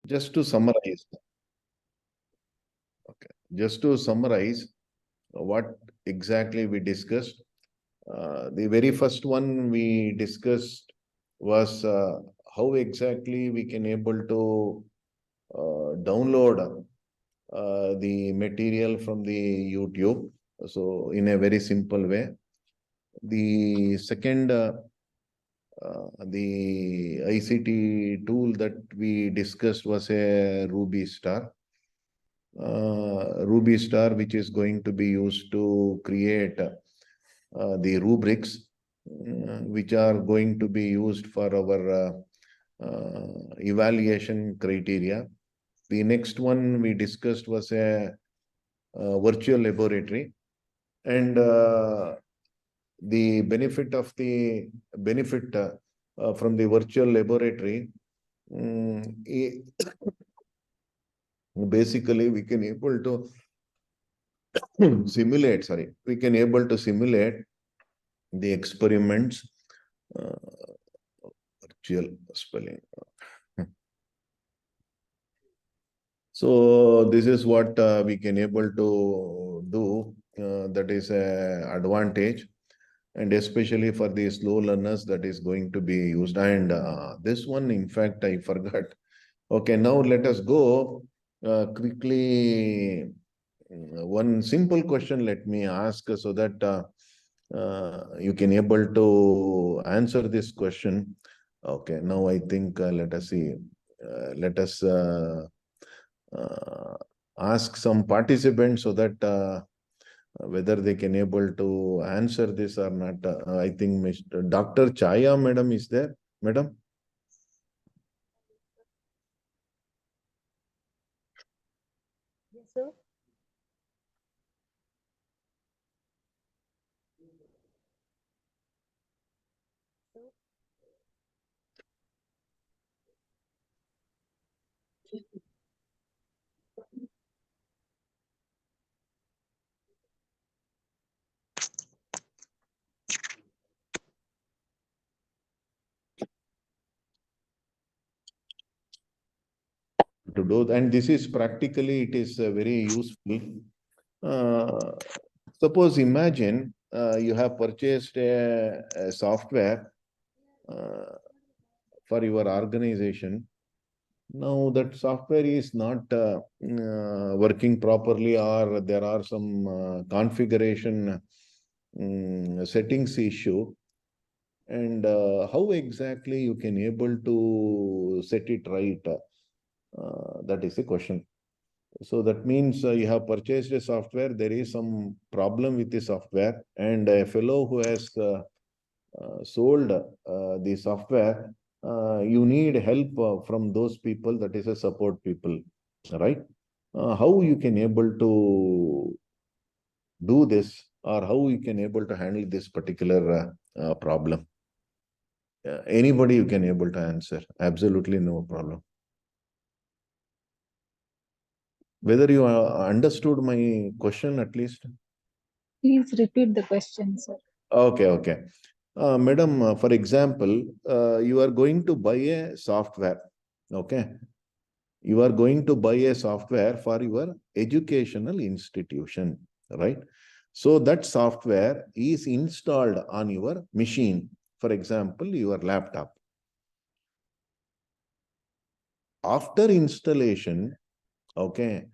Just to summarize, okay, just to summarize what exactly we discussed. The very first one we discussed was how exactly we can able to download the material from the YouTube. So in a very simple way. The second, the ICT tool that we discussed was a Ruby Star. Ruby Star, which is going to be used to create the rubrics, which are going to be used for our evaluation criteria. The next one we discussed was a virtual laboratory, and the benefit of the benefit from the virtual laboratory. Basically, we can able to simulate. Sorry, we can able to simulate the experiments. Virtual spelling. So this is what we can able to do. That is a advantage, and especially for the slow learners, that is going to be used. And this one, in fact, I forgot. Okay, now let us go quickly. One simple question let me ask so that you can able to answer this question. Okay, now I think let us see. Let us ask some participants so that whether they can able to answer this or not. I think Mr. Dr. Chaya madam is there. Madam? Yes, sir. To do, and this is practically, it is very useful. Suppose imagine you have purchased a software for your organization. Now that software is not working properly, or there are some configuration settings issue, and how exactly you can able to set it right, that is the question. So that means you have purchased a software, there is some problem with the software, and a fellow who has sold the software, you need help from those people, that is a support people, right? How you can able to do this, or how you can able to handle this particular problem? Anybody you can able to answer, absolutely no problem. Whether you understood my question at least? Please repeat the question, sir. Okay, okay. Madam, for example, you are going to buy a software, okay? You are going to buy a software for your educational institution, right? So that software is installed on your machine, for example, your laptop. After installation, okay,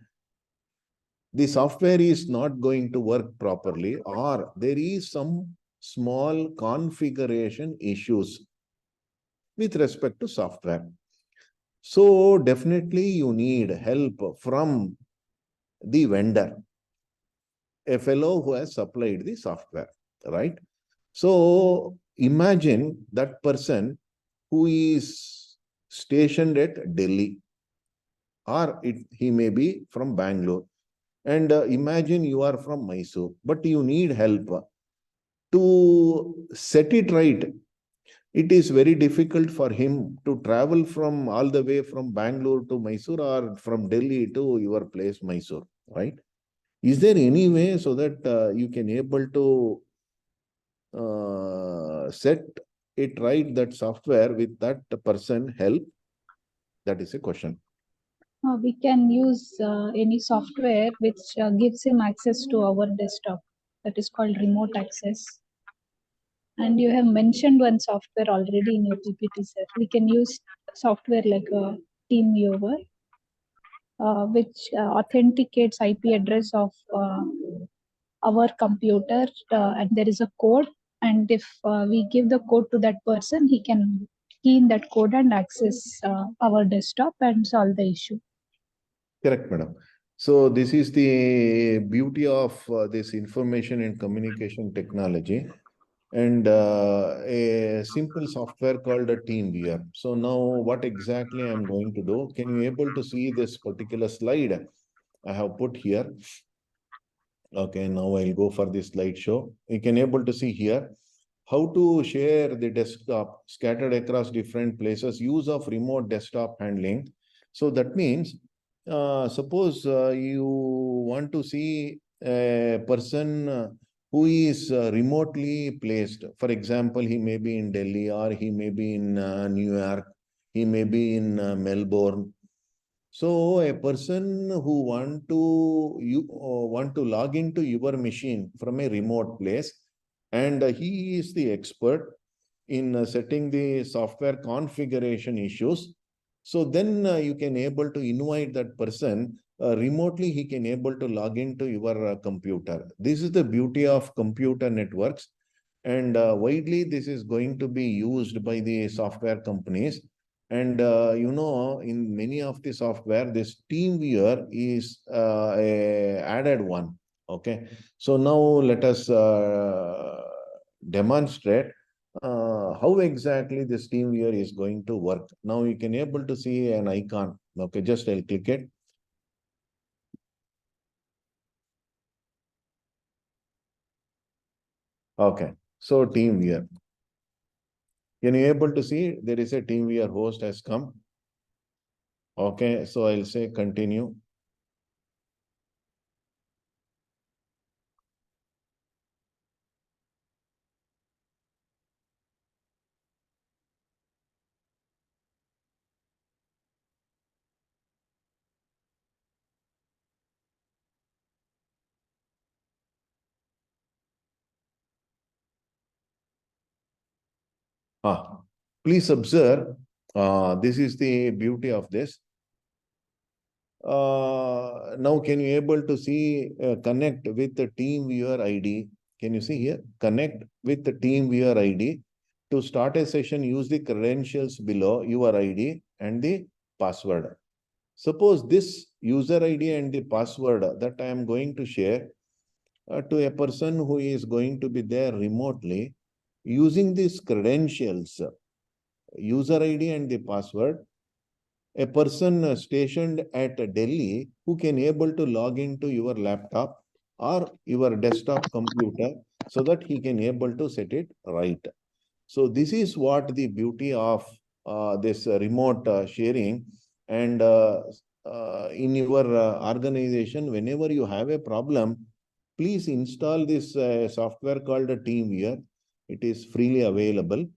the software is not going to work properly, or there is some small configuration issues with respect to software. So definitely you need help from the vendor, a fellow who has supplied the software, right? So imagine that person who is stationed at Delhi, or he may be from Bangalore. And imagine you are from Mysore, but you need help to set it right. It is very difficult for him to travel from all the way from Bangalore to Mysore, or from Delhi to your place, Mysore, right? Is there any way so that you can able to set it right, that software with that person help? That is a question. We can use any software which gives him access to our desktop. That is called remote access. And you have mentioned one software already in your PPT, sir. We can use software like a TeamViewer, which authenticates IP address of our computer, and there is a code. And if we give the code to that person, he can key in that code and access our desktop and solve the issue. Correct, madam. So this is the beauty of this information and communication technology, and a simple software called a TeamViewer. So now what exactly I'm going to do? Can you able to see this particular slide I have put here? Okay, now I'll go for this slideshow. You can able to see here how to share the desktop scattered across different places, use of remote desktop handling. So that means, suppose you want to see a person who is remotely placed. For example, he may be in Delhi, or he may be in New York, he may be in Melbourne. So a person who want to log into your machine from a remote place, and he is the expert in setting the software configuration issues. So then you can able to invite that person remotely. He can able to log into your computer. This is the beauty of computer networks, and widely this is going to be used by the software companies. And in many of the software, this TeamViewer is a added one. Okay, so now let us demonstrate how exactly this TeamViewer is going to work. Now you can able to see an icon. Okay, just I'll click it. Okay, so TeamViewer. Can you able to see there is a TeamViewer host has come? Okay, so I'll say continue. Please observe, this is the beauty of this. Now, can you able to see connect with the TeamViewer ID? Can you see here? Connect with the TeamViewer ID. To start a session, use the credentials below your ID and the password. Suppose this user ID and the password that I am going to share to a person who is going to be there remotely, using these credentials, user ID and the password, a person stationed at Delhi who can able to log into your laptop or your desktop computer, so that he can able to set it right. So this is what the beauty of this remote sharing. And in your organization, whenever you have a problem, please install this software called TeamViewer. It is freely available.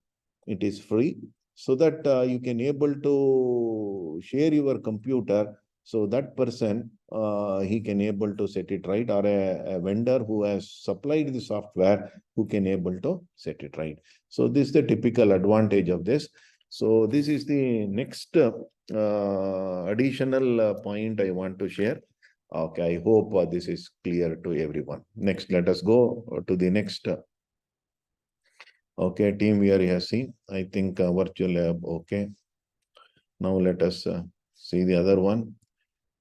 It is free, so that you can able to share your computer. So that person, he can able to set it right, or a vendor who has supplied the software who can able to set it right. So this is the typical advantage of this. So this is the next additional point I want to share. Okay, I hope this is clear to everyone. Next, let us go to the next. Okay, team we are seen. I think virtual lab. Okay. Now let us see the other one.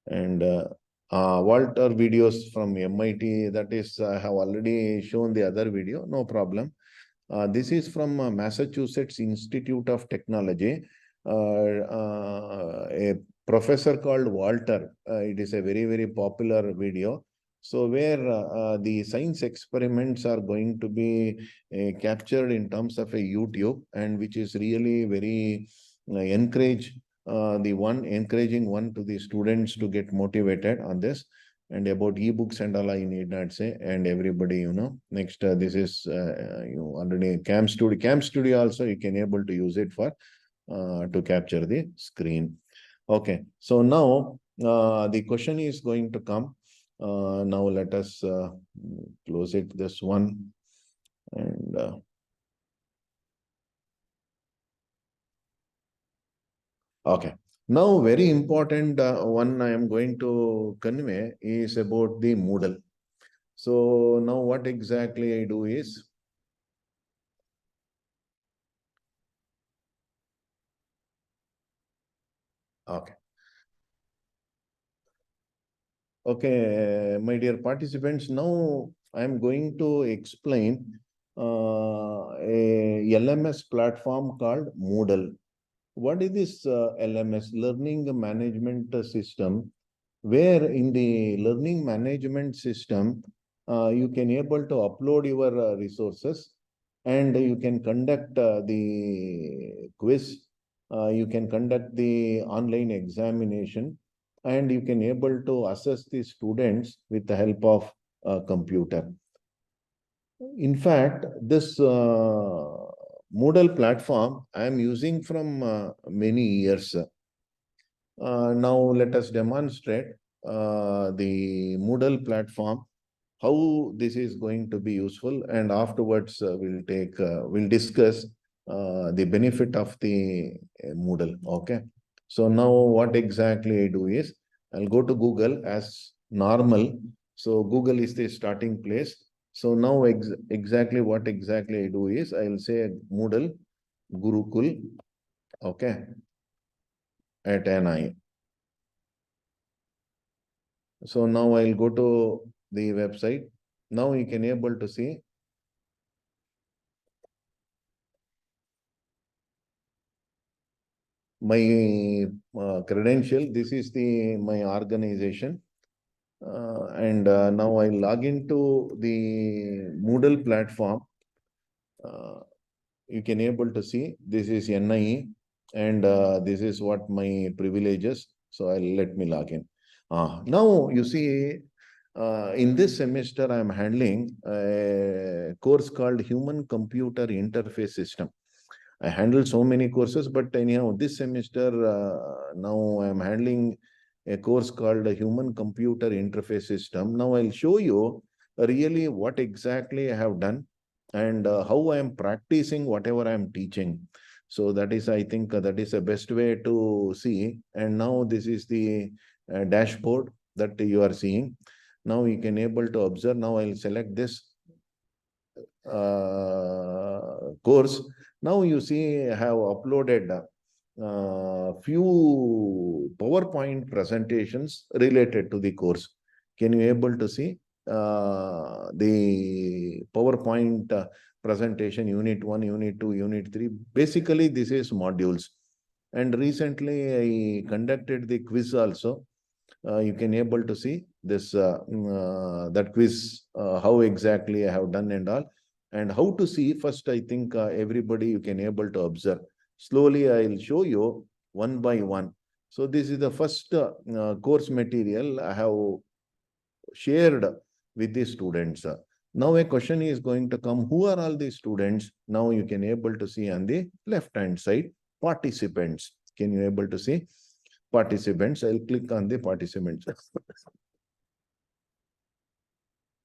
And Walter videos from MIT. That is, I have already shown the other video. No problem. This is from Massachusetts Institute of Technology. A professor called Walter. It is a very, very popular video. So where the science experiments are going to be captured in terms of a YouTube, and which is really very encouraging one to the students to get motivated on this. And about ebooks and all, I need not say, and everybody, next, this is, you already Cam Studio also, you can able to use it for, to capture the screen. Okay. So now, The question is going to come. Now let us close it, this one. And okay. Now, very important one I am going to convey is about the Moodle. So now what exactly I do is, okay. Okay, my dear participants, now I am going to explain a LMS platform called Moodle. What is this LMS, Learning Management System, where in the learning management system, you can able to upload your resources, and you can conduct the quiz, you can conduct the online examination, and you can able to assess the students with the help of a computer. In fact, this Moodle platform I am using from many years. Now let us demonstrate the Moodle platform, how this is going to be useful, and afterwards we'll discuss the benefit of the Moodle. Okay. So now what exactly I do is, I'll go to Google as normal. So Google is the starting place. So now exactly what exactly I do is, I'll say Moodle Gurukul, okay, at NI. So now I'll go to the website. Now you can able to see my credential. This is my organization. And now I log into the Moodle platform. You can able to see this is NIE, and this is what my privileges. So let me log in. Now you see, in this semester I am handling a course called Human Computer Interface System. I handle so many courses, but anyhow, this semester now I am handling a course called a Human Computer Interface System. Now I'll show you really what exactly I have done, and how I am practicing whatever I am teaching. So that is, I think, that is the best way to see. And now this is the dashboard that you are seeing. Now you can able to observe. Now I'll select this course. Now you see I have uploaded few PowerPoint presentations related to the course. Can you able to see the PowerPoint presentation, Unit 1, Unit 2, Unit 3? Basically, this is modules. And recently, I conducted the quiz also. You can able to see this that quiz, how exactly I have done and all, and how to see. First, I think everybody you can able to observe. Slowly, I'll show you one by one. So this is the first course material I have shared with the students. Now a question is going to come, who are all the students? Now you can able to see on the left hand side, participants. Can you able to see participants? I'll click on the participants.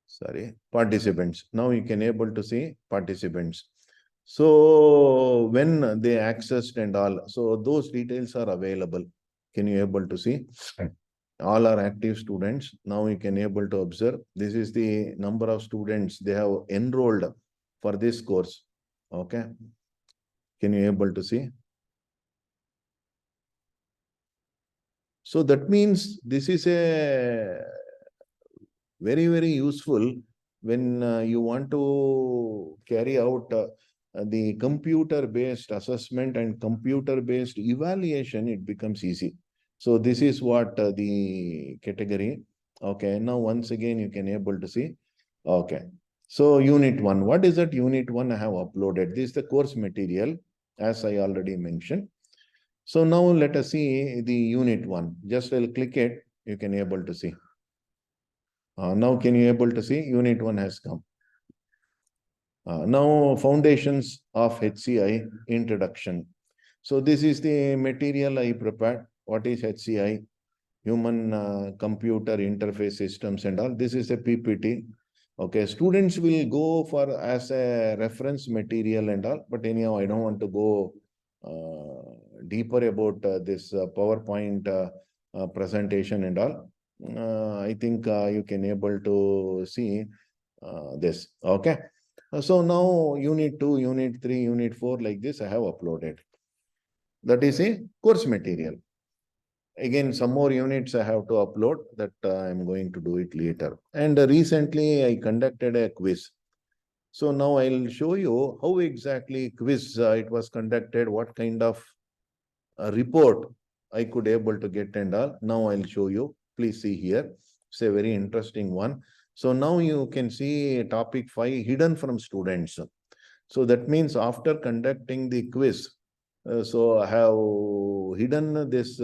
Sorry, participants. Now you can able to see participants. So when they accessed and all, so those details are available. Can you able to see? All are active students. Now you can able to observe. This is the number of students they have enrolled for this course. Okay. Can you able to see? So that means this is a very, very useful when you want to carry out the computer-based assessment and computer-based evaluation, it becomes easy. So this is what the category. Okay, now once again, you can able to see. Okay, so Unit 1, what is that Unit 1 I have uploaded? This is the course material, as I already mentioned. So now let us see the Unit 1. Just I'll click it, you can able to see. Now can you able to see Unit 1 has come. Now foundations of HCI introduction. So this is the material I prepared. What is HCI? human computer interface systems and all. This is a PPT. Okay, students will go for as a reference material and all, but anyhow, I don't want to go deeper about this PowerPoint presentation and all. I think you can able to see this. Okay. So now unit 2, unit 3, unit 4, like this I have uploaded. That is a course material. Again, some more units I have to upload that I'm going to do it later. And recently I conducted a quiz. So now I'll show you how exactly quiz it was conducted, what kind of report I could able to get and all. Now I'll show you. Please see here. It's a very interesting one. So now you can see topic 5 hidden from students. So that means after conducting the quiz, so I have hidden this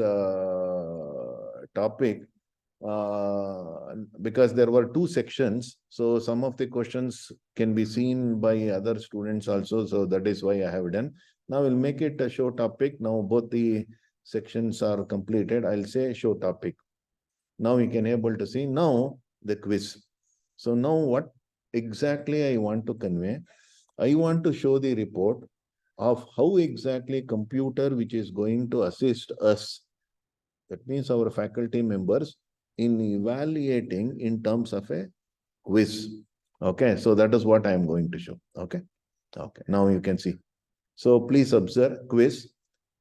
topic because there were 2 sections. So some of the questions can be seen by other students also. So that is why I have done. Now we'll make it a show topic. Now both the sections are completed. I'll say show topic. Now you can able to see now the quiz. So now what exactly I want to convey? I want to show the report of how exactly computer which is going to assist us, that means our faculty members, in evaluating in terms of a quiz. Okay, so that is what I am going to show. Okay, okay, now you can see. So please observe quiz.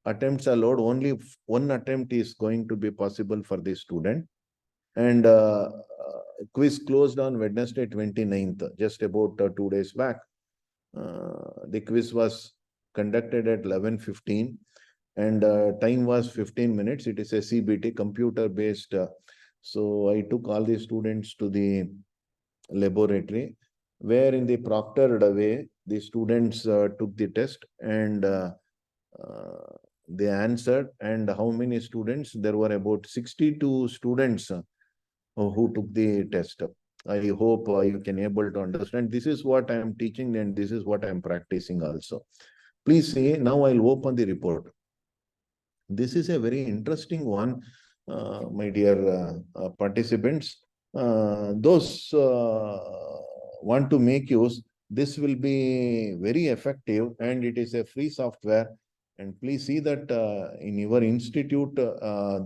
Attempts allowed, only one attempt is going to be possible for the student. And quiz closed on Wednesday 29th, just about 2 days back. The quiz was conducted at 11:15 and time was 15 minutes. It is a CBT, computer based. So I took all the students to the laboratory where in the proctored way, the students took the test and they answered. And how many students? There were about 62 students who took the test. I hope you can able to understand. This is what I am teaching and this is what I am practicing also. Please see, now I'll open the report. This is a very interesting one, my dear participants. Those want to make use, this will be very effective and it is a free software. And please see that in your institute,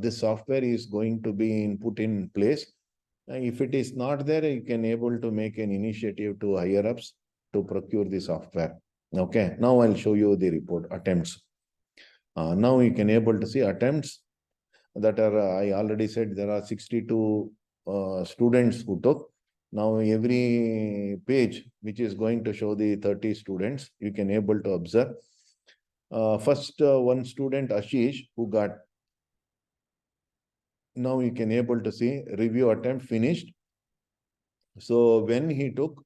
this software is going to be put in place. If it is not there, you can able to make an initiative to higher ups to procure the software. Okay, now I'll show you the report attempts. Now you can able to see attempts that are, I already said there are 62 students who took. Now every page which is going to show the 30 students, you can able to observe. First one student Ashish who got, now you can able to see review attempt finished. So when he took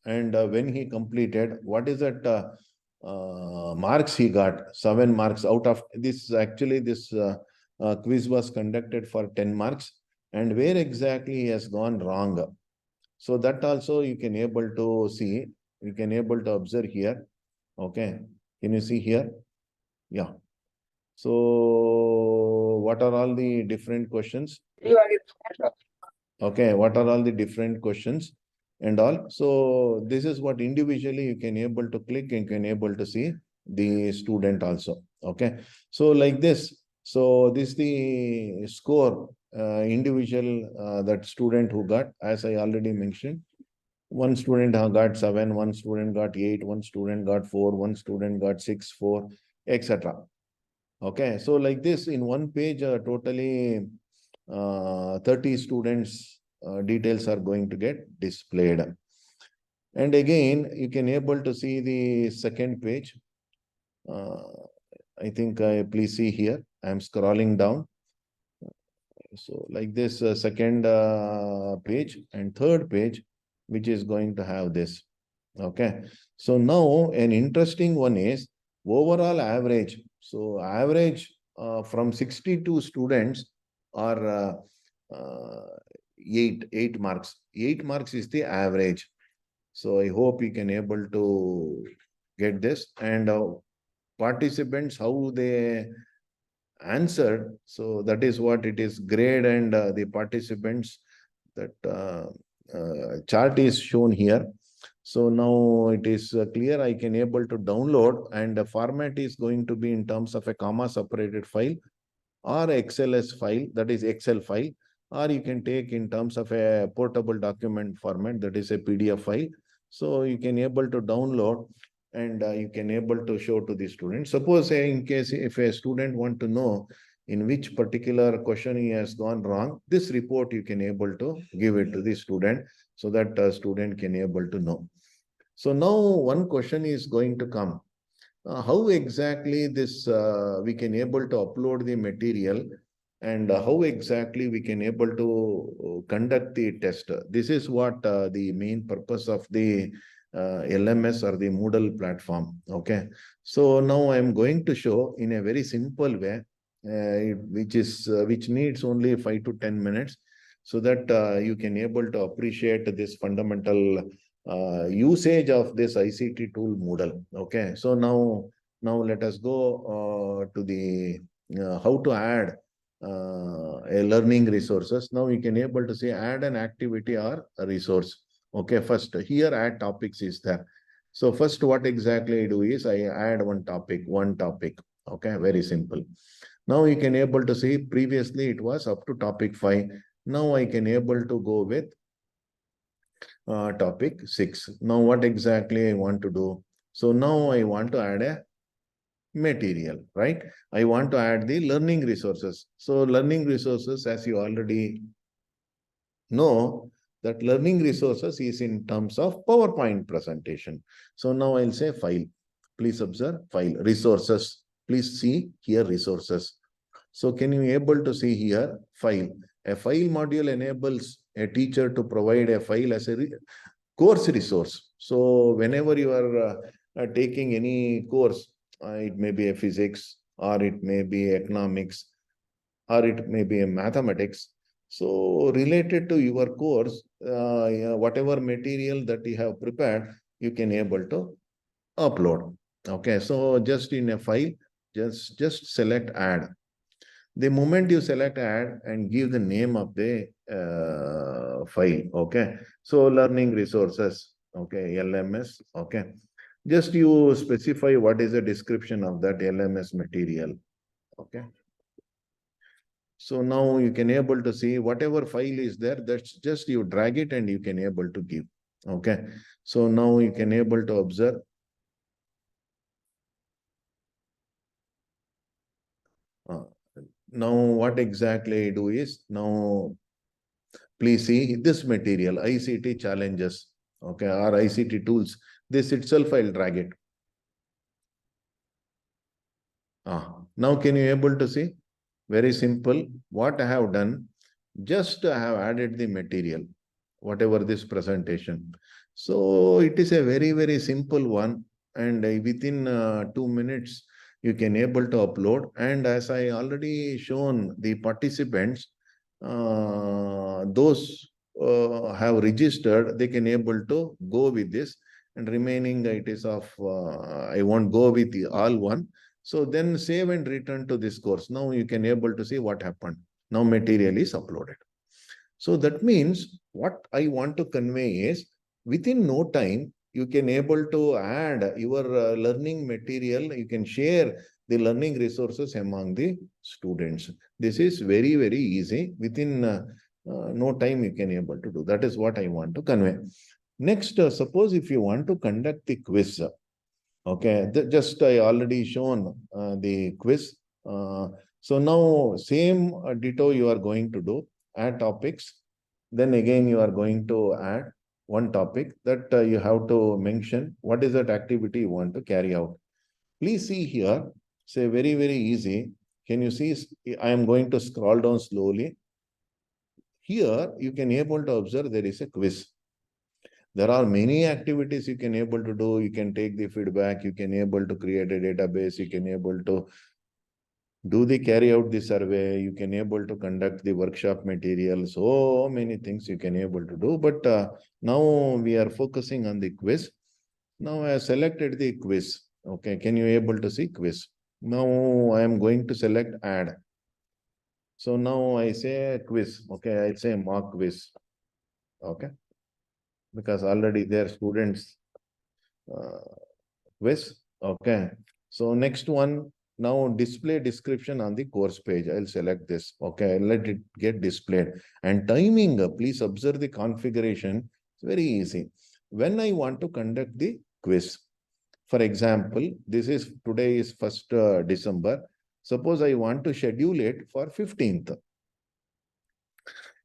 and when he completed, what is that marks he got? 7 marks out of this. Actually, this quiz was conducted for 10 marks. And where exactly he has gone wrong? So that also you can able to see. You can able to observe here. Okay. Can you see here? Yeah. So what are all the different questions? Okay. What are all the different questions? And all. So this is what individually you can able to click and can able to see the student also. Okay. So like this. So this is the score individual that student who got, as I already mentioned. One student got 7, one student got 8, one student got 4, one student got 6, 4, etc. Okay. So like this in one page, totally 30 students details are going to get displayed. And again, you can able to see the second page. I think please see here. I am scrolling down. So like this second page and third page, which is going to have this. Okay. So now an interesting one is overall average. So average from 62 students are 8 marks. 8 marks is the average. So I hope you can able to get this. And participants, how they answered. So that is what it is, grade and the participants, that chart is shown here. So now it is clear. I can able to download, and the format is going to be in terms of a comma separated file or XLS file, that is Excel file, or you can take in terms of a portable document format, that is a PDF file. So you can able to download, and you can able to show to the student. Suppose in case if a student want to know in which particular question he has gone wrong, this report you can able to give it to the student, so that student can able to know. So now one question is going to come. How exactly this we can able to upload the material, and how exactly we can able to conduct the test. This is what the main purpose of the LMS or the Moodle platform. Okay. So now I am going to show in a very simple way, which needs only 5 to 10 minutes, so that you can able to appreciate this fundamental usage of this ICT tool Moodle. Okay. So now let us go to the how to add a learning resources. Now you can able to say add an activity or a resource. Okay, first here add topics is there. So first what exactly I do is I add one topic. Okay, very simple. Now you can able to see previously it was up to topic 5. Now I can able to go with topic 6. Now what exactly I want to do? So now I want to add a material, right? I want to add the learning resources. So learning resources, as you already know, that learning resources is in terms of PowerPoint presentation. So now I'll say file. Please observe file, resources. Please see here resources. So can you able to see here file? A file module enables a teacher to provide a file as a course resource. So whenever you are taking any course, it may be a physics, or it may be economics, or it may be a mathematics. So related to your course, yeah, whatever material that you have prepared, you can able to upload. Okay, so just in a file, just select add. The moment you select add and give the name of the file, okay. So learning resources, okay, LMS, okay. Just you specify what is the description of that LMS material, okay. So now you can able to see whatever file is there, that's just you drag it and you can able to give, okay. So now you can able to observe. Uh, Now what exactly I do is, now please see this material, ICT challenges, okay, or ICT tools. This itself I'll drag it. Now can you able to see? Very simple. What I have done, just I have added the material, whatever this presentation. So it is a very simple one, and within 2 minutes you can able to upload. And as I already shown the participants, those have registered, they can able to go with this, and remaining it is of I won't go with the all one. So then save and return to this course. Now you can able to see what happened. Now material is uploaded. So that means what I want to convey is within no time, you can able to add your learning material. You can share the learning resources among the students. This is very easy. Within no time, you can able to do. That is what I want to convey. Next, suppose if you want to conduct the quiz. Okay, just I already shown the quiz. So now same ditto you are going to do, add topics. Then again you are going to add one topic that you have to mention what is that activity you want to carry out. Please see here, say very easy. Can you see, I am going to scroll down slowly. Here you can able to observe there is a quiz. There are many activities you can able to do. You can take the feedback, you can able to create a database, you can able to do the carry out the survey, you can able to conduct the workshop material. So many things you can able to do. But now we are focusing on the quiz. Now I have selected the quiz. Okay, can you able to see quiz? Now I am going to select add. So now I say quiz. Okay, I say mock quiz. Okay, because already there are students quiz. Okay, so next one, now display description on the course page. I'll select this. Okay, I'll let it get displayed. And timing, please observe the configuration. It's very easy. When I want to conduct the quiz, for example, this is today is 1st December. Suppose I want to schedule it for 15th.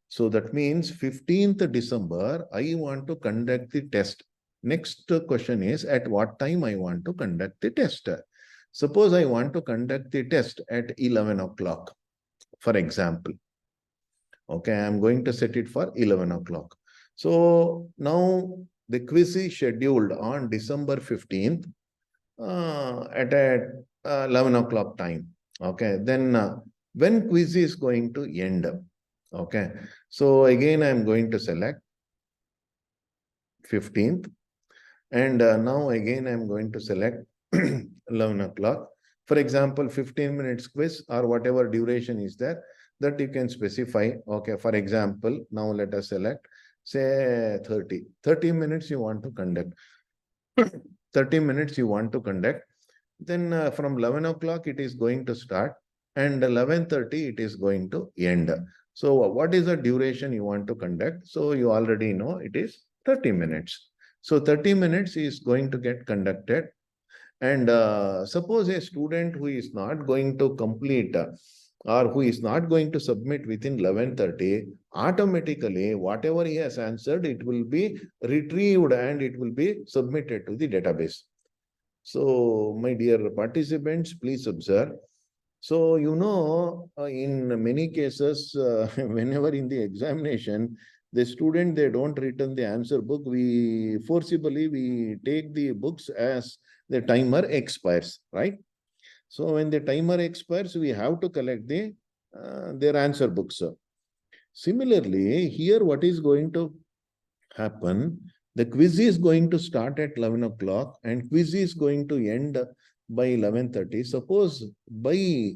So that means 15th December, I want to conduct the test. Next question is at what time I want to conduct the test. Suppose I want to conduct the test at 11 o'clock, for example. Okay, I'm going to set it for 11 o'clock. So now the quiz is scheduled on December 15th at 11 o'clock time. Okay, then when quiz is going to end? Okay, so again, I'm going to select 15th. And now again, I'm going to select 11 o'clock. For example, 15 minutes quiz or whatever duration is there that you can specify. Okay, for example, now let us select, say 30 minutes you want to conduct. 30 minutes you want to conduct. Then from 11 o'clock, it is going to start and 11:30, it is going to end. So what is the duration you want to conduct? So you already know it is 30 minutes. So 30 minutes is going to get conducted. And suppose a student who is not going to complete or who is not going to submit within 11:30, automatically whatever he has answered, it will be retrieved and it will be submitted to the database. So, my dear participants, please observe. So, in many cases, whenever in the examination, the student, they don't return the answer book, we forcibly, we take the books as the timer expires, right? So, when the timer expires, we have to collect their answer books. Similarly, here what is going to happen, the quiz is going to start at 11 o'clock and quiz is going to end by 11:30. Suppose by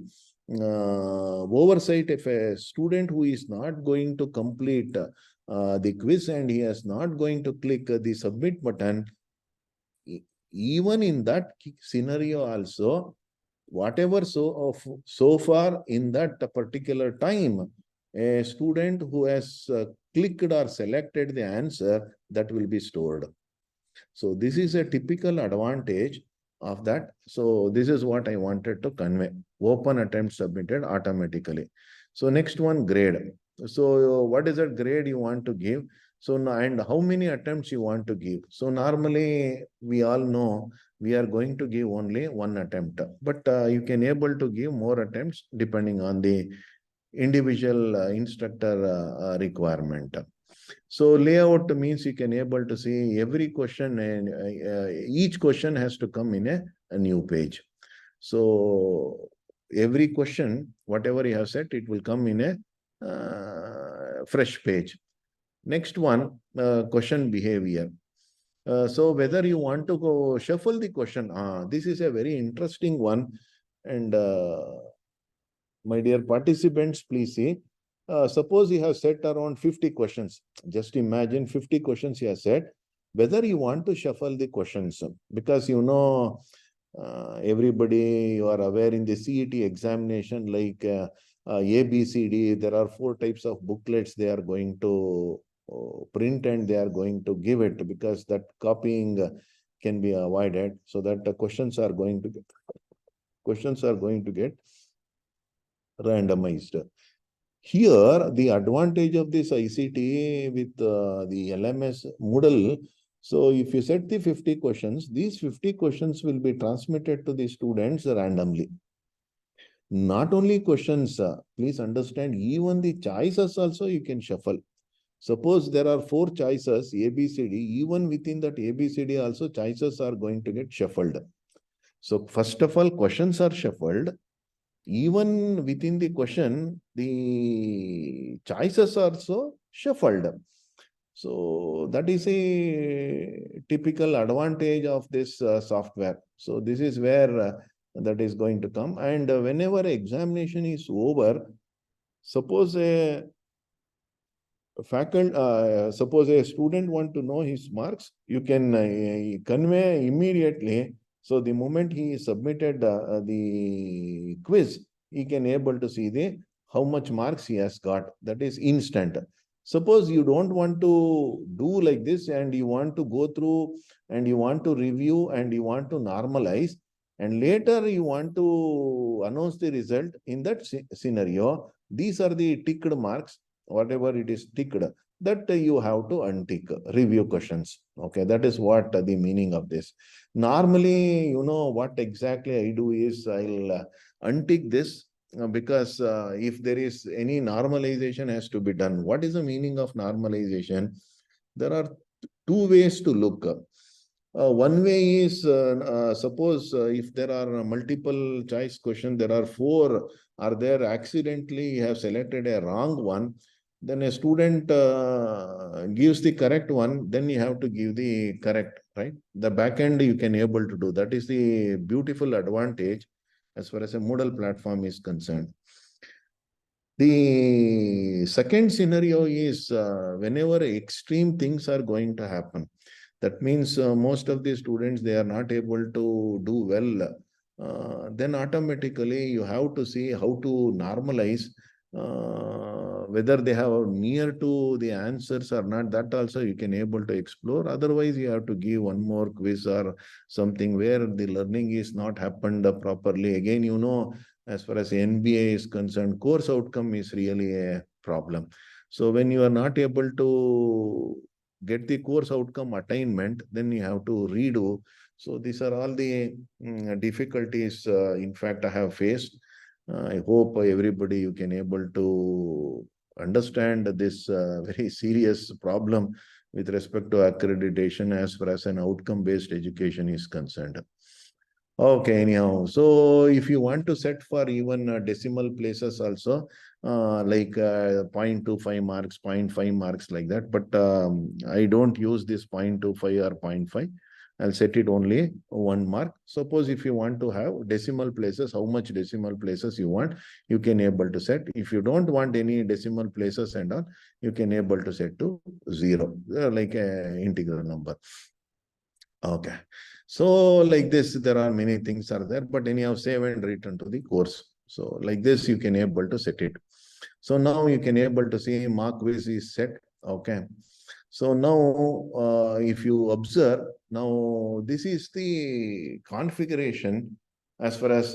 oversight, if a student who is not going to complete the quiz and he is not going to click the submit button, even in that scenario also, whatever so far in that particular time, a student who has clicked or selected the answer, that will be stored. So this is a typical advantage of that. So this is what I wanted to convey. Open attempt submitted automatically. So next one, grade. So what is that grade you want to give? So and how many attempts you want to give? So normally we all know we are going to give only one attempt, but you can able to give more attempts depending on the individual instructor requirement. So layout means you can able to see every question and each question has to come in a new page. So every question, whatever you have set, it will come in a fresh page. Next one, question behavior. So whether you want to go shuffle the question, this is a very interesting one. And my dear participants, please see. Suppose you have set around 50 questions. Just imagine 50 questions you have set. Whether you want to shuffle the questions, because everybody, you are aware in the CET examination, like ABCD, there are 4 types of booklets they are going to print and they are going to give it, because that copying can be avoided, so that the questions are going to get randomized. Here, the advantage of this ICT with the LMS Moodle, so if you set the 50 questions, these 50 questions will be transmitted to the students randomly. Not only questions, please understand, even the choices also you can shuffle. Suppose there are 4 choices, ABCD, even within that ABCD also choices are going to get shuffled. So first of all, questions are shuffled. Even within the question, the choices are also shuffled. So that is a typical advantage of this software. So this is where that is going to come. And whenever examination is over, suppose a suppose a student want to know his marks, you can convey immediately. So the moment he submitted the quiz, he can able to see the how much marks he has got. That is instant. Suppose you don't want to do like this, and you want to go through and you want to review and you want to normalize, and later you want to announce the result. In that scenario, these are the ticked marks. Whatever it is ticked, that you have to untick review questions. Okay, that is what the meaning of this. Normally, you know what exactly I do is I'll untick this because if there is any normalization has to be done. What is the meaning of normalization? There are two ways to look. One way is suppose if there are multiple choice question, there are four, are there accidentally you have selected a wrong one, then a student gives the correct one, then you have to give the correct, right? The back end you can able to do. That is the beautiful advantage as far as a Moodle platform is concerned. The second scenario is whenever extreme things are going to happen. That means most of the students, they are not able to do well. Then automatically you have to see how to normalize whether they have near to the answers or not. That also you can able to explore. Otherwise, you have to give one more quiz or something where the learning is not happened properly. Again, you know, as far as NBA is concerned, course outcome is really a problem. So when you are not able to get the course outcome attainment, then you have to redo. So these are all the difficulties, in fact, I have faced. I hope everybody you can able to understand this very serious problem with respect to accreditation as far as an outcome-based education is concerned. Okay, anyhow, so if you want to set for even decimal places also, like 0.25 marks, 0.5 marks like that, but I don't use this 0.25 or 0.5. I'll set it only 1 mark. Suppose if you want to have decimal places, how much decimal places you want, you can able to set. If you don't want any decimal places and all, you can able to set to 0, like an integral number. Okay. So like this, there are many things are there, but anyhow, save and return to the course. So like this, you can able to set it. So now you can able to see mark quiz is set. Okay. So now, if you observe, now this is the configuration as far as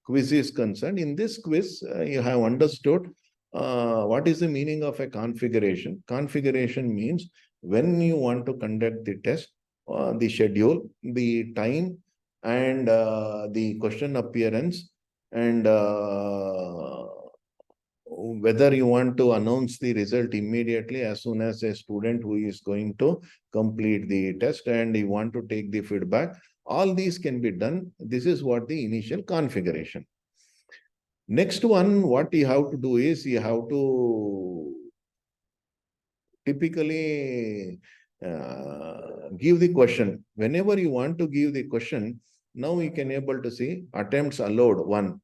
quiz is concerned. In this quiz, you have understood what is the meaning of a configuration. Configuration means when you want to conduct the test, the schedule, the time, and the question appearance, and whether you want to announce the result immediately as soon as a student who is going to complete the test, and you want to take the feedback. All these can be done. This is what the initial configuration. Next one, what you have to do is you have to typically give the question. Whenever you want to give the question, now you can able to see attempts allowed 1.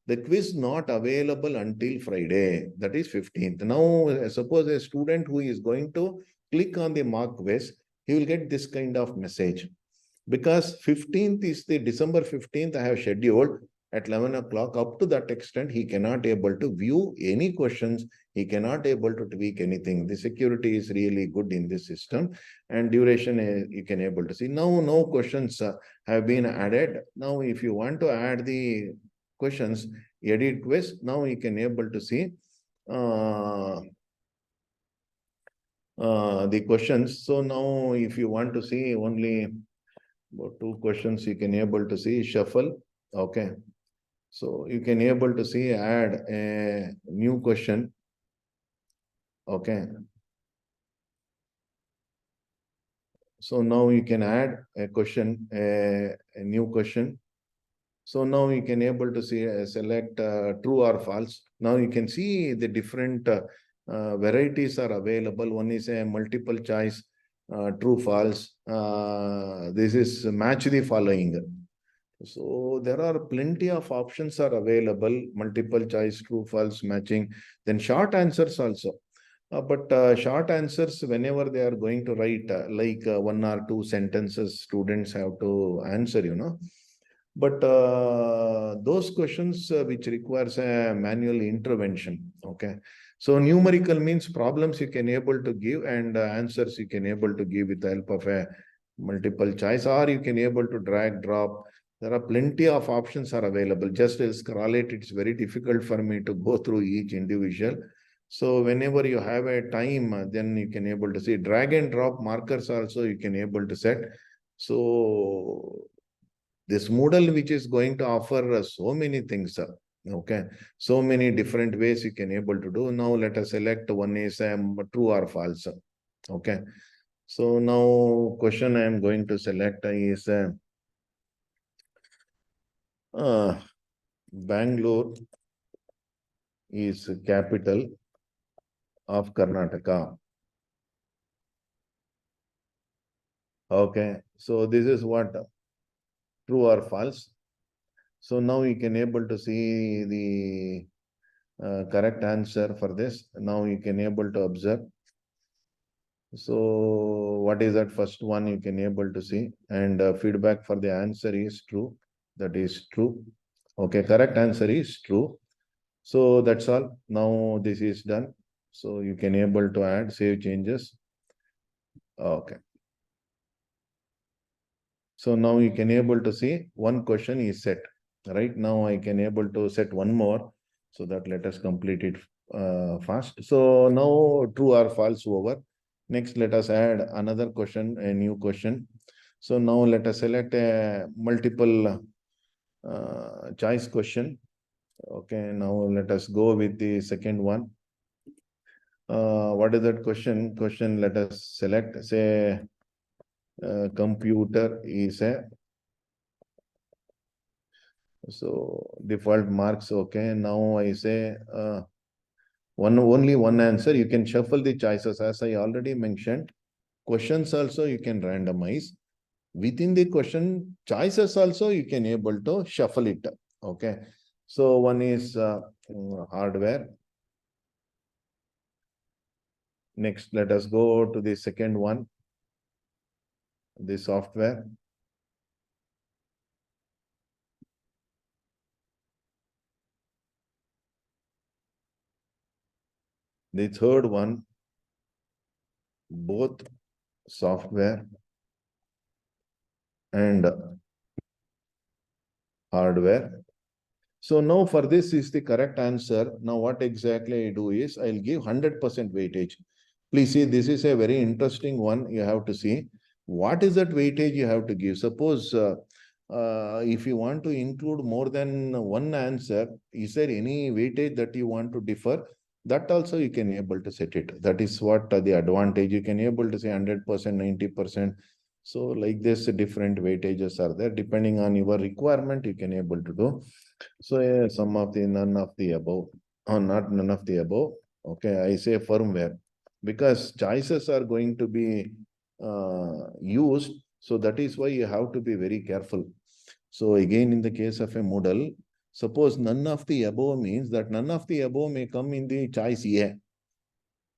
The quiz not available until Friday, that is 15th. Now, suppose a student who is going to click on the mark quiz, he will get this kind of message. Because 15th is the December 15th, I have scheduled at 11 o'clock. Up to that extent, he cannot able to view any questions. He cannot able to tweak anything. The security is really good in this system, and duration you can able to see. Now, no questions have been added. Now, if you want to add the questions, edit quiz, now you can able to see the questions. So now, if you want to see only about 2 questions, you can able to see shuffle. Okay. So you can able to see add a new question. Okay. So now you can add a question, a new question. So now you can able to see select true or false. Now you can see the different varieties are available. One is a multiple choice, true, false. This is match the following. So there are plenty of options are available, multiple choice, true, false matching, then short answers also. But short answers, whenever they are going to write like 1 or 2 sentences, students have to answer. But those questions which requires a manual intervention. Okay. So numerical means problems you can able to give and answers you can able to give with the help of a multiple choice, or you can able to drag, drop. There are plenty of options are available. Just as scroll it, it's very difficult for me to go through each individual. So whenever you have a time, then you can able to see drag and drop markers also you can able to set. So this Moodle, which is going to offer so many things, okay, so many different ways you can able to do. Now let us select one is true or false. Okay. So now question I am going to select is Bangalore is capital of Karnataka. Okay, so this is what true or false. So now you can able to see the correct answer for this. Now you can able to observe. So what is that first one you can able to see, and feedback for the answer is true. That is true. Okay, correct answer is true. So that's all. Now this is done. So you can able to add, save changes. Okay. So now you can able to see one question is set. Right now I can able to set one more. So that let us complete it fast. So now true or false over. Next, let us add another question, a new question. So now let us select a multiple choice question. Okay, now let us go with the second one. What is that question? Question, let us select, say, computer is a, so default marks. Okay, now I say only one answer. You can shuffle the choices as I already mentioned. Questions also you can randomize. Within the question choices also you can able to shuffle it. Okay, so one is hardware. Next, let us go to the second one, the software. The third one, both software and hardware. So now for this is the correct answer. Now what exactly I do is I'll give 100% weightage. Please see, this is a very interesting one. You have to see what is that weightage you have to give. Suppose if you want to include more than one answer, is there any weightage that you want to differ? That also you can able to set it. That is what the advantage. You can able to say 100%, 90%. So like this, different weightages are there. Depending on your requirement, you can able to do. So some of the none of the above, or not none of the above. Okay, I say firmware because choices are going to be used. So that is why you have to be very careful. So again, in the case of a Moodle, suppose none of the above means that none of the above may come in the choice A.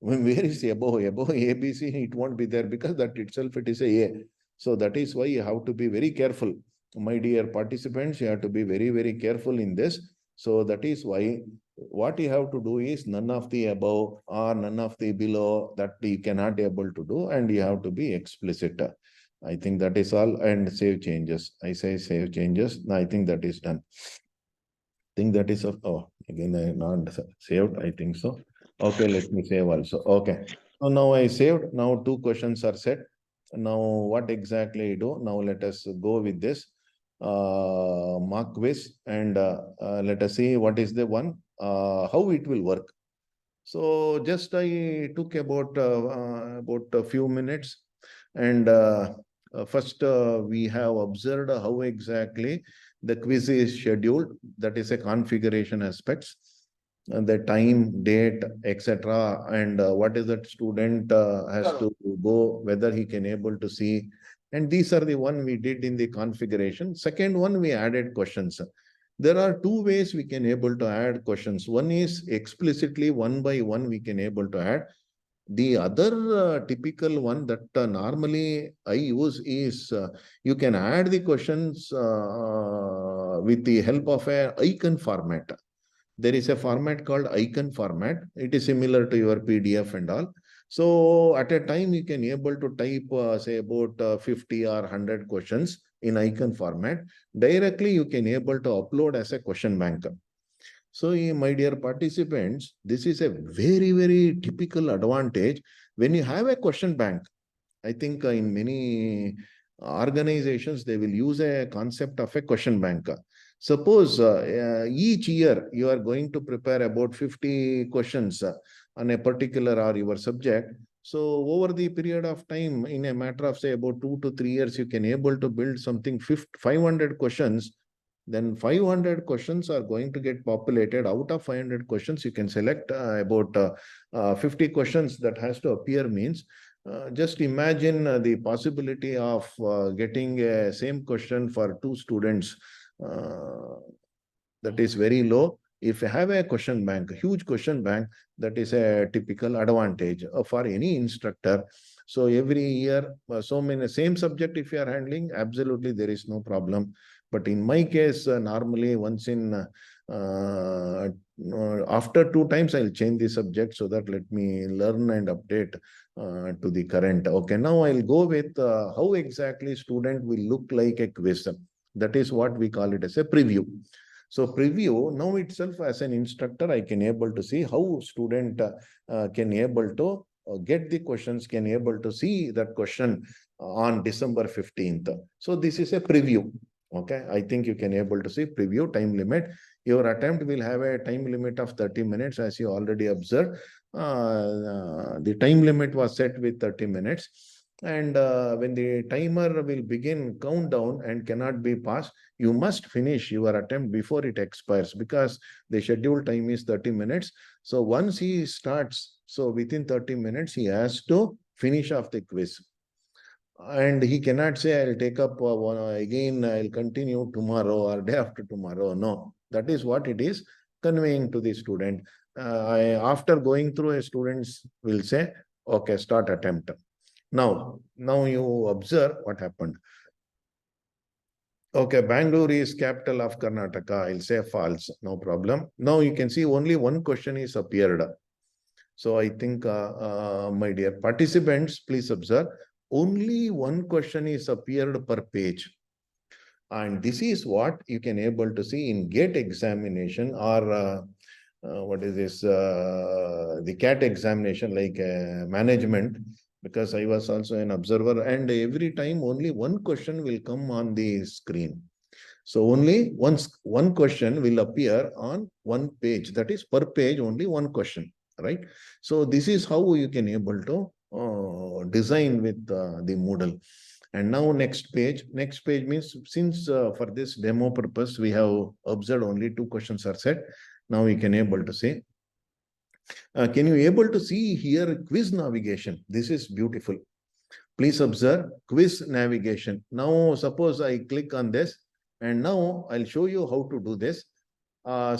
Where is above? Above ABC, it won't be there because that itself it is a. So that is why you have to be very careful. My dear participants, you have to be very, very careful in this. So that is why what you have to do is none of the above or none of the below that you cannot able to do, and you have to be explicit. I think that is all, and save changes. I say save changes. I think that is done. Think that is again I not saved. I think so. Okay, let me save also. Okay. So now I saved. Now two questions are set. Now what exactly I do? Now let us go with this mock quiz, and let us see what is the one, how it will work. So just I took about a few minutes, and first we have observed how exactly the quiz is scheduled. That is a configuration aspects, the time, date, etc., and what is that student has to go, whether he can able to see And these are the one we did in the configuration. Second one, we added questions. There are two ways we can able to add questions. One is explicitly one by one we can able to add. The other typical one that normally I use is you can add the questions with the help of a icon format. There is a format called icon format. It is similar to your PDF and all. So at a time you can able to type say about 50 or 100 questions in icon format. Directly you can able to upload as a question bank. So, my dear participants, this is a very, very typical advantage when you have a question bank. I think in many organizations, they will use a concept of a question bank. Suppose each year you are going to prepare about 50 questions on a particular or your subject. So over the period of time, in a matter of say about 2 to 3 years, you can able to build something 500 questions. Then 500 questions are going to get populated. Out of 500 questions, you can select about 50 questions that has to appear means just imagine the possibility of getting a same question for two students. That is very low. If you have a question bank, a huge question bank, that is a typical advantage for any instructor. So every year, so many same subject if you are handling, absolutely there is no problem. But in my case, normally once in after 2 times, I'll change the subject so that let me learn and update to the current. Okay, now I'll go with how exactly student will look like a quiz. That is what we call it as a preview. So preview, now itself as an instructor, I can able to see how student can able to get the questions, can able to see that question on December 15th. So this is a preview. Okay, I think you can able to see preview time limit. Your attempt will have a time limit of 30 minutes as you already observed. The time limit was set with 30 minutes. And when the timer will begin countdown and cannot be passed, you must finish your attempt before it expires because the scheduled time is 30 minutes. So once he starts, so within 30 minutes, he has to finish off the quiz. And he cannot say, I'll take up again, I'll continue tomorrow or day after tomorrow. No, that is what it is conveying to the student. After going through, a students will say, okay, start attempt. Now you observe what happened. Okay, Bangalore is capital of Karnataka. I'll say false, no problem. Now you can see only one question is appeared. So I think, my dear participants, please observe, only one question is appeared per page. And this is what you can able to see in GATE examination or what is this, the CAT examination like management, because I was also an observer, and every time only one question will come on the screen. So only one question will appear on one page. That is per page only one question, right? So this is how you can able to design with the Moodle. And now next page means since for this demo purpose, we have observed only 2 questions are set. Now we can able to say, can you able to see here quiz navigation? This is beautiful. Please observe quiz navigation. Now suppose I click on this and now I'll show you how to do this.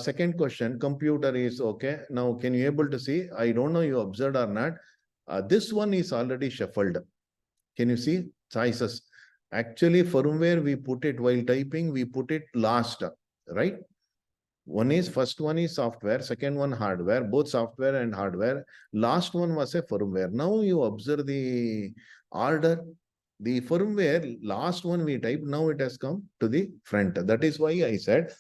Second question, computer is okay. Now can you able to see? I don't know you observed or not. This one is already shuffled. Can you see choices? Actually, firmware we put it while typing, we put it last, right? First one is software, second one hardware, both software and hardware. Last one was a firmware. Now you observe the order. The firmware, last one we typed, now it has come to the front. That is why I said,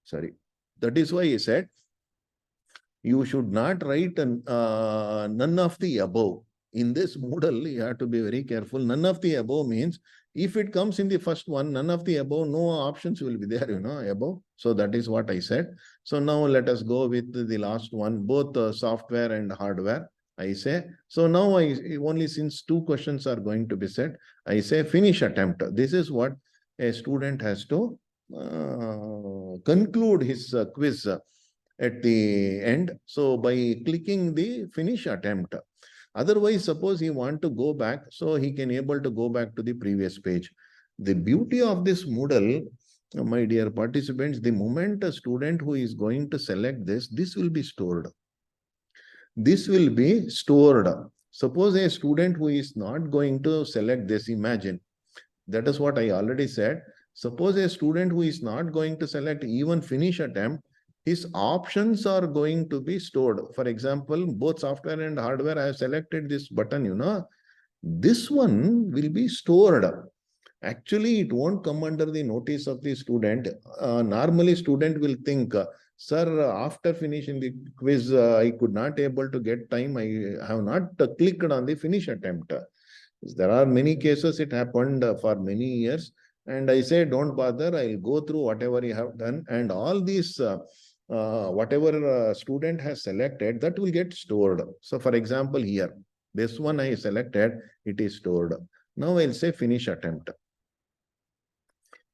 sorry, that is why I said, you should not write none of the above. In this Moodle, you have to be very careful. None of the above means if it comes in the first one, none of the above, no options will be there, above. So that is what I said. So now let us go with the last one, both software and hardware, I say. So now only since 2 questions are going to be set, I say finish attempt. This is what a student has to conclude his quiz at the end. So by clicking the finish attempt. Otherwise, suppose he want to go back, so he can able to go back to the previous page. The beauty of this Moodle, my dear participants, the moment a student who is going to select this will be stored. This will be stored. Suppose a student who is not going to select this, imagine, that is what I already said. Suppose a student who is not going to select even finish attempt, his options are going to be stored. For example, both software and hardware, I have selected this button, this one will be stored. Actually, it won't come under the notice of the student. Normally, student will think, sir, after finishing the quiz, I could not able to get time. I have not clicked on the finish attempt. There are many cases it happened for many years. And I say, don't bother, I'll go through whatever you have done. And all these, whatever student has selected, that will get stored. So for example, here, this one I selected, it is stored. Now I'll say finish attempt.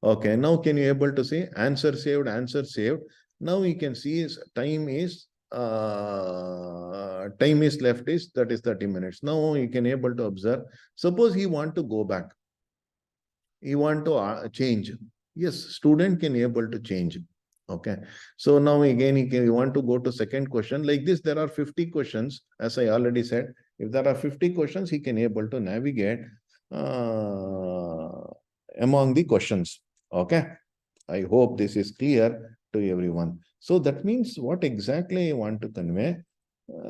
Okay, now can you able to see answer saved, answer saved. Now you can see time is left is that is 30 minutes. Now you can able to observe. Suppose he want to go back. He want to change. Yes, student can able to change. Okay. So now again, you want to go to second question. Like this, there are 50 questions, as I already said. If there are 50 questions, he can able to navigate among the questions. Okay. I hope this is clear to everyone. So that means what exactly I want to convey?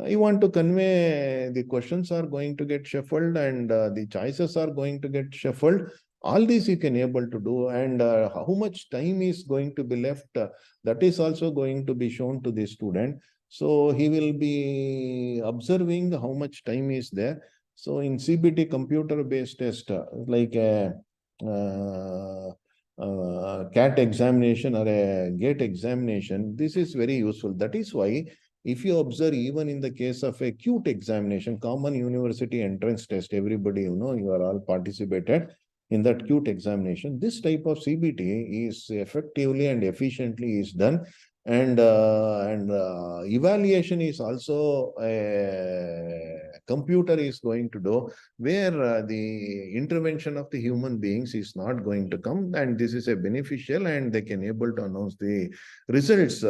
I want to convey the questions are going to get shuffled and the choices are going to get shuffled. All these you can able to do, and how much time is going to be left, that is also going to be shown to the student. So he will be observing how much time is there. So in CBT computer based test, like a CAT examination or a GATE examination, this is very useful. That is why if you observe even in the case of a CUTE examination, Common University Entrance Test, everybody, you are all participated in that CUTE examination. This type of CBT is effectively and efficiently is done. And evaluation is also a computer is going to do, where the intervention of the human beings is not going to come, and this is a beneficial, and they can able to announce the results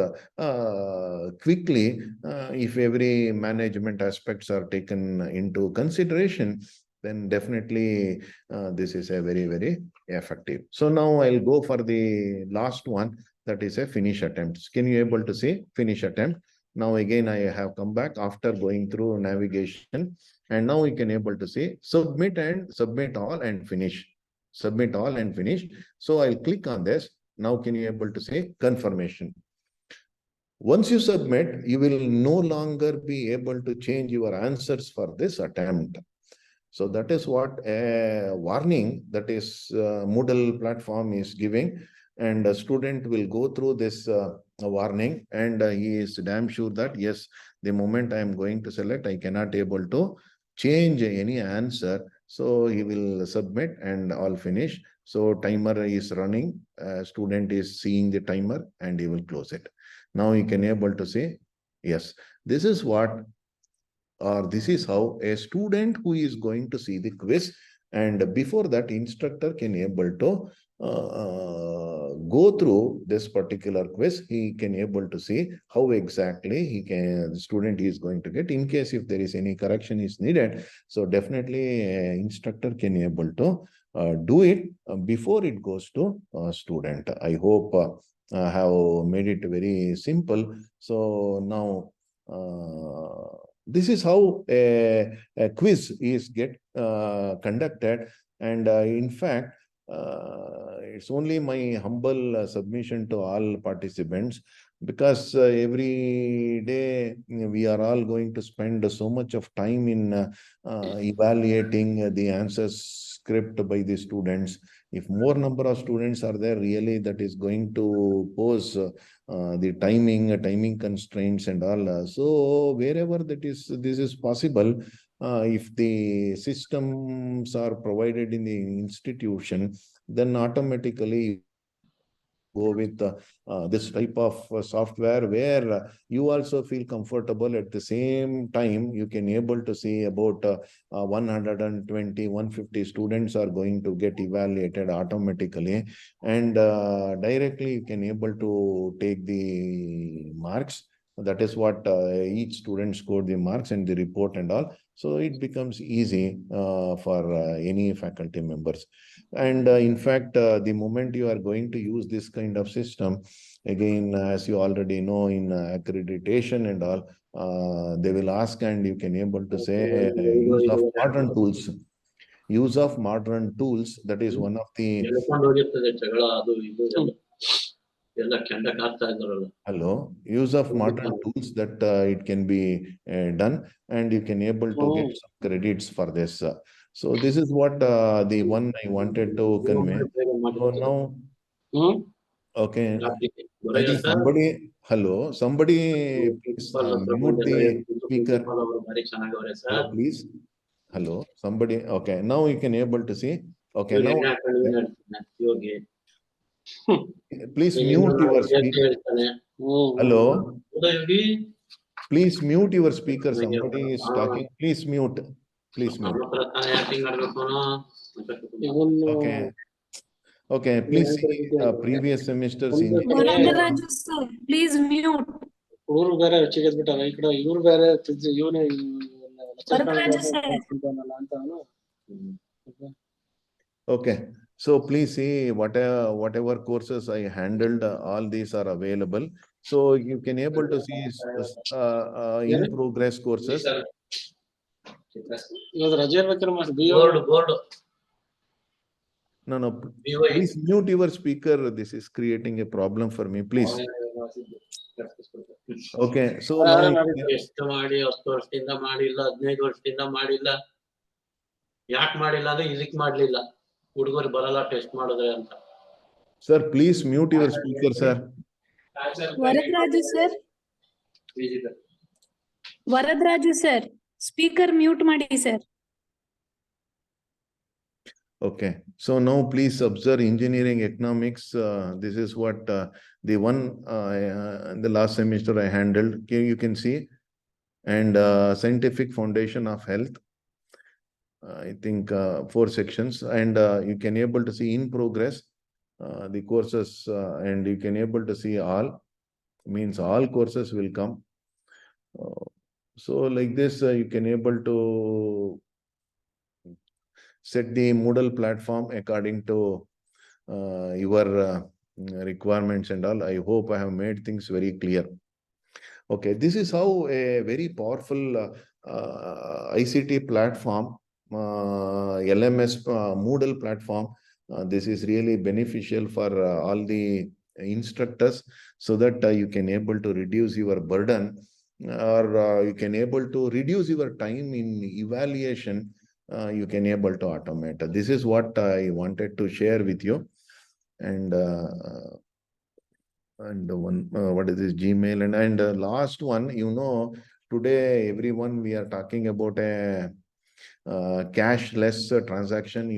quickly. If every management aspects are taken into consideration, then definitely this is a very, very effective. So now I'll go for the last one, that is a finish attempts. Can you able to see finish attempt? Now again, I have come back after going through navigation, and now we can able to say submit all and finish. Submit all and finish. So I'll click on this. Now can you able to say confirmation? Once you submit, you will no longer be able to change your answers for this attempt. So that is what a warning that is Moodle platform is giving, and a student will go through this warning, and he is damn sure that yes, the moment I am going to select, I cannot able to change any answer. So he will submit and all finish. So timer is running, student is seeing the timer, and he will close it. Now he can able to say, yes, this is what, or this is how a student who is going to see the quiz, and before that instructor can able to go through this particular quiz. He can able to see how exactly the student is going to get, in case if there is any correction is needed. So definitely instructor can able to do it before it goes to student. I hope I have made it very simple. So now this is how a quiz is conducted. And in fact, it's only my humble submission to all participants, because every day we are all going to spend so much of time in evaluating the answers script by the students. If more number of students are there, really that is going to pose the timing constraints and all. So wherever this is possible, if the systems are provided in the institution, then automatically go with this type of software where you also feel comfortable. At the same time, you can able to see about 120, 150 students are going to get evaluated automatically, and directly you can able to take the marks. That is what each student scored the marks and the report and all. So it becomes easy for any faculty members. And in fact, the moment you are going to use this kind of system, again, as you already know, in accreditation and all, they will ask, and you can able to say use of modern tools. Use of modern tools, that is one of the hello, use of modern tools that it can be done, and you can able to get some credits for this. So this is what the one I wanted to convey. So now, okay, I think somebody, hello, somebody please mute the speaker. Hello, please. Hello, somebody. Okay, now you can able to see. Okay, now please mute your speaker. Hello. Please mute your speaker. Somebody is talking. Please mute. Please mute. Okay. Okay. Please see previous semesters in Varadaraju sir, please mute. Varadaraju sir. Okay. So please see whatever courses I handled, all these are available. So you can able to see in progress courses. No, no. Please mute your speaker. This is creating a problem for me. Please. Okay. So now. Sir, please mute your speaker, sir. Varadaraju sir. Varadaraju sir, speaker mute ಮಾಡಿ sir. Okay, so now please observe engineering economics. This is what the one the last semester I handled. You can see, and scientific foundation of health. I think 4 sections, and you can able to see in progress the courses, and you can able to see all. Means all courses will come. So like this, you can able to set the Moodle platform according to your requirements and all. I hope I have made things very clear. Okay, this is how a very powerful ICT platform, LMS Moodle platform, this is really beneficial for all the instructors, so that you can able to reduce your burden, or you can able to reduce your time in evaluation. You can able to automate. This is what I wanted to share with you. And one what is this Gmail, and last one, today everyone we are talking about a cashless transaction.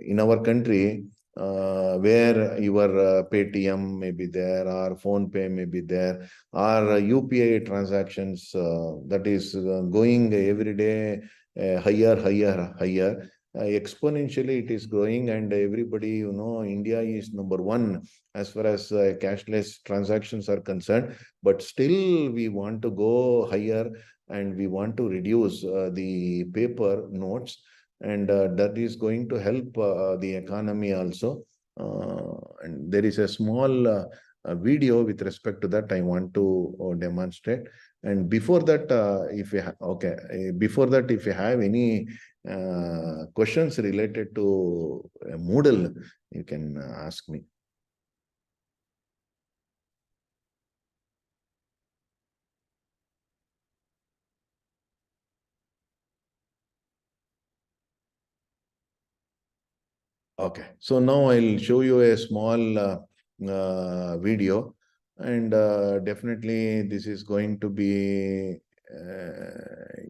In our country, where your Paytm may be there, or Phone Pay may be there, or UPI transactions that is going every day higher. Exponentially it is growing, and everybody, India is number one as far as cashless transactions are concerned. But still we want to go higher, and we want to reduce the paper notes, and that is going to help the economy also. And there is a small video with respect to that I want to demonstrate. And before that, if you have any questions related to Moodle, you can ask me. Okay, so now I'll show you a small video, and definitely this is going to be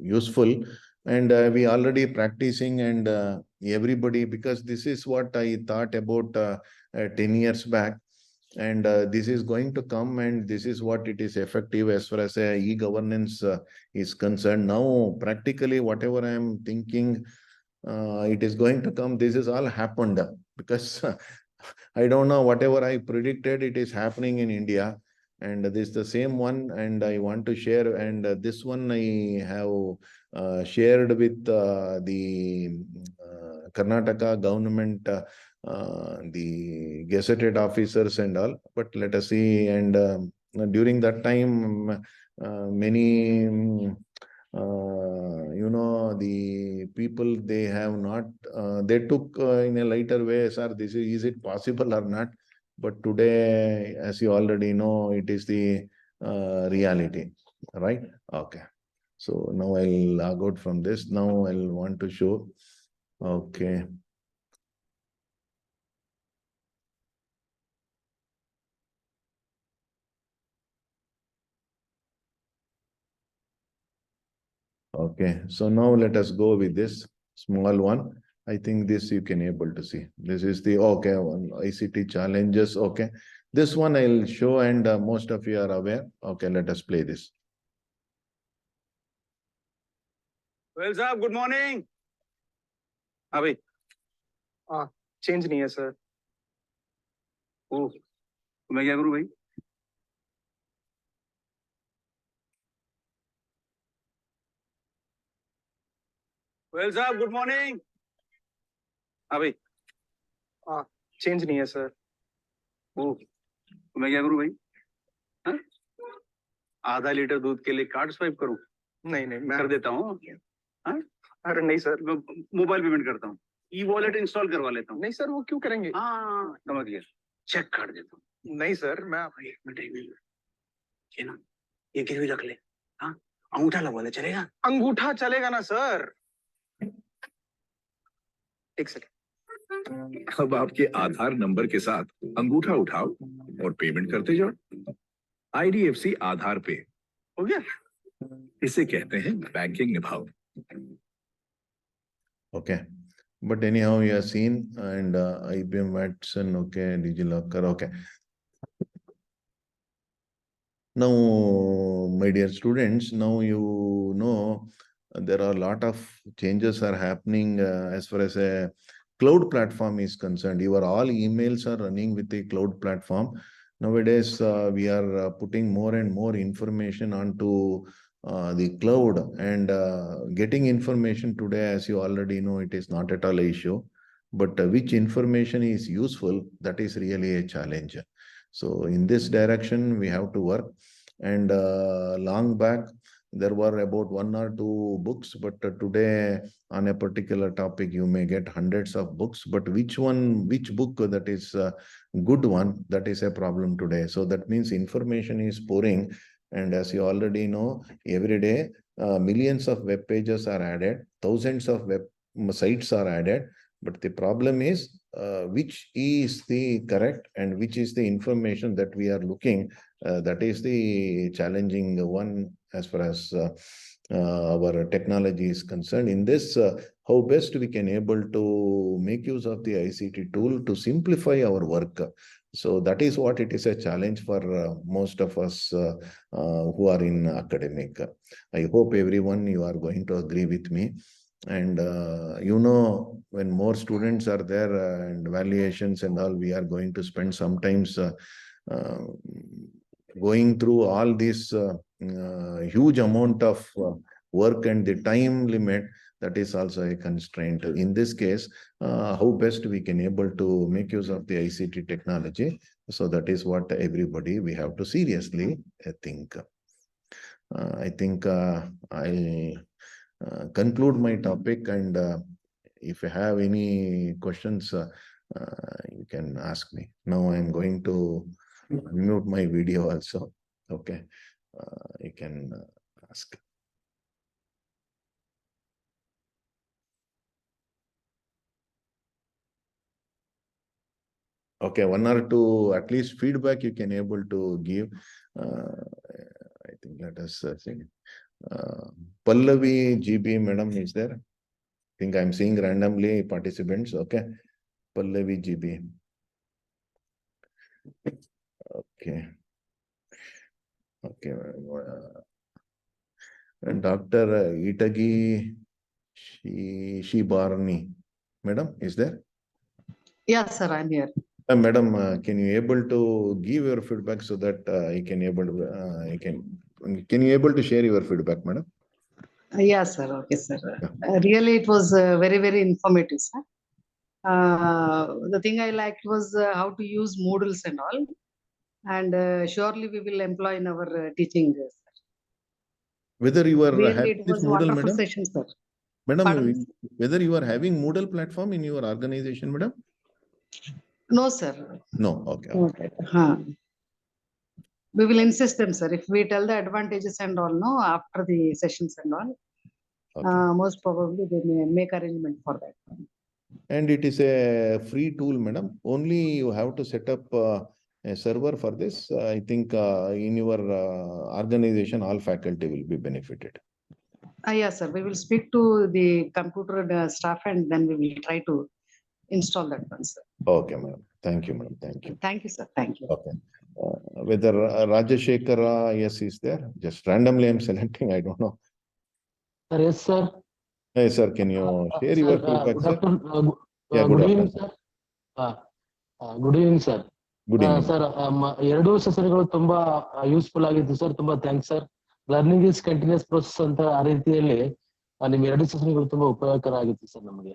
useful. And we already practicing, and everybody, because this is what I thought about 10 years back, and this is going to come, and this is what it is effective as far as e-governance is concerned. Now practically whatever I am thinking, it is going to come. This is all happened because I don't know, whatever I predicted, it is happening in India. And this is the same one, and I want to share. And this one I have shared with the Karnataka government, the gazetted officers and all. But let us see. And during that time, many the people, they have not, they took in a lighter way, sir, this is it possible or not? But today, as you already know, it is the reality, right? Okay. So now I'll log out from this. Now I'll want to show. Okay. Okay, so now let us go with this small one. I think this you can able to see. This is the, okay, one ICT challenges. Okay, this one I'll show, and most of you are aware. Okay, let us play this. Well, sir, good morning. Abhi. Change नहीं है sir. ओह, तो मैं क्या करूं भाई? Well, sir, good morning. Abhi. Change नहीं है sir. ओह, तो मैं क्या करूं भाई? हाँ? आधा लीटर दूध के लिए कार्ड स्वाइप करूं? नहीं नहीं मैं कर देता हूँ। हाँ? अरे नहीं सर। मैं मोबाइल पेमेंट करता हूँ। ई वॉलेट इंस्टॉल करवा लेता हूँ। नहीं सर, वो क्यों करेंगे? हाँ, समझ गया। चेक कर देता हूँ। नहीं सर, मैं एक मिनट ये ना, ये गिरवी रख ले। हाँ, अंगूठा लगवा ले, चलेगा? अंगूठा चलेगा ना सर। एक सेकंड। अब आपके आधार नंबर के साथ अंगूठा उठाओ और पेमेंट करते जाओ। IDFC आधार पे हो गया? इसे कहते हैं banking निभाओ। Okay, but anyhow, you have seen, and IBM Watson, okay, DigiLocker, okay. Now, my dear students, now you know there are a lot of changes are happening as far as a cloud platform is concerned. Your all emails are running with the cloud platform. Nowadays, we are putting more and more information onto the cloud, and getting information today, as you already know, it is not at all an issue. But which information is useful, that is really a challenge. So in this direction, we have to work. And long back, there were about 1 or 2 books, but today on a particular topic, you may get hundreds of books. But which book that is a good one, that is a problem today. So that means information is pouring. And as you already know, every day, millions of web pages are added, thousands of web sites are added. But the problem is, which is the correct and which is the information that we are looking, that is the challenging one as far as our technology is concerned. In this, how best we can able to make use of the ICT tool to simplify our work. So that is what it is a challenge for most of us who are in academic. I hope everyone, you are going to agree with me. And when more students are there and evaluations and all, we are going to spend sometimes going through all this huge amount of work, and the time limit, that is also a constraint. In this case, how best we can able to make use of the ICT technology. So that is what everybody we have to seriously think. I think I'll conclude my topic, and if you have any questions, you can ask me. Now I'm going to mute my video also. Okay, you can ask. Okay, 1 or 2 at least feedback you can able to give. I think let us see. Pallavi GB, madam, is there? I think I'm seeing randomly participants. Okay. Pallavi GB. Okay. Okay. And Dr. Itagi Barni, madam, is there? Yes, sir, I'm here. Madam, can you able to give your feedback so that I can able to, can you able to share your feedback, madam? Yes, sir. Okay, sir. Yeah. Really, it was very, very informative, sir. The thing I liked was how to use Moodles and all. And surely we will employ in our teaching. Sir. Whether you are Really, having it this was a Moodle, wonderful madam? session, sir. Madam, Pardon? whether you are having Moodle platform in your organization, madam? No, sir. No, okay. Okay. We will insist them, sir. If we tell the advantages and all, no, after the sessions and all, Okay. most probably they may make arrangement for that. And it is a free tool, madam. Only you have to set up a server for this. I think in your organization, all faculty will be benefited. Yes, sir. We will speak to the computer staff and then we will try to install that one, sir. Okay, madam. Thank you, madam. Thank you. Thank you, sir. Thank you. Okay. Whether Rajashekara, yes, is there? Just randomly I'm selecting. I don't know. Sir, yes, sir. Hey, sir, can you share your feedback, Good sir? afternoon. Yeah, Good good evening, afternoon. sir. Good evening, sir. Good evening. Sir, ಎರಡು ಸೆಷನ್ಗಳು ತುಂಬಾ useful ಆಗಿತ್ತು sir. ತುಂಬಾ thanks sir. Learning is continuous process ಅಂತ ಆ ರೀತಿಯಲ್ಲಿ ನಿಮ್ಮ ಎರಡು ಸೆಷನ್ಗಳು ತುಂಬಾ ಉಪಯೋಗಕರ ಆಗಿತ್ತು ಸರ್ ನಮಗೆ.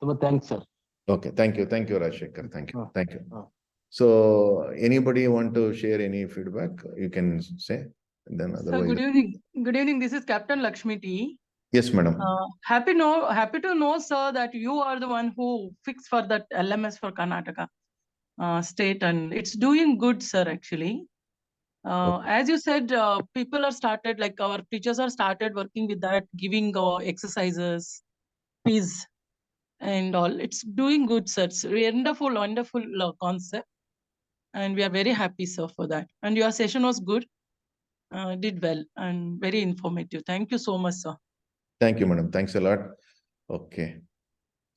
ತುಂಬಾ thanks sir. Okay, thank you. Thank you, Rajshekar. Thank you. Thank you. Oh. So, anybody want to share any feedback? You can say. And then Sir, otherwise. good evening. Good evening. This is Captain Lakshmi T. Yes, madam. Happy to know, sir, that you are the one who fixed for that LMS for Karnataka state, and it's doing good, sir. Actually, as you said, people are started, like our teachers are started working with that, giving exercises, quiz, and all. It's doing good, sir. It's wonderful, wonderful concept, and we are very happy, sir, for that. And your session was good. Did well and very informative. Thank you so much, sir. Thank you, madam. Thanks a lot. Okay.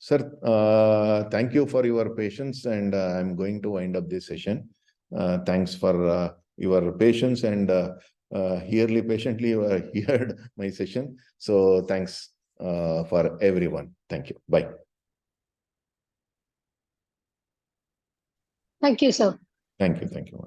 Sir, thank you for your patience, and I'm going to wind up this session. Thanks for your patience and patiently you heard my session. So thanks for everyone. Thank you. Bye. Thank you, sir. Thank you. Thank you.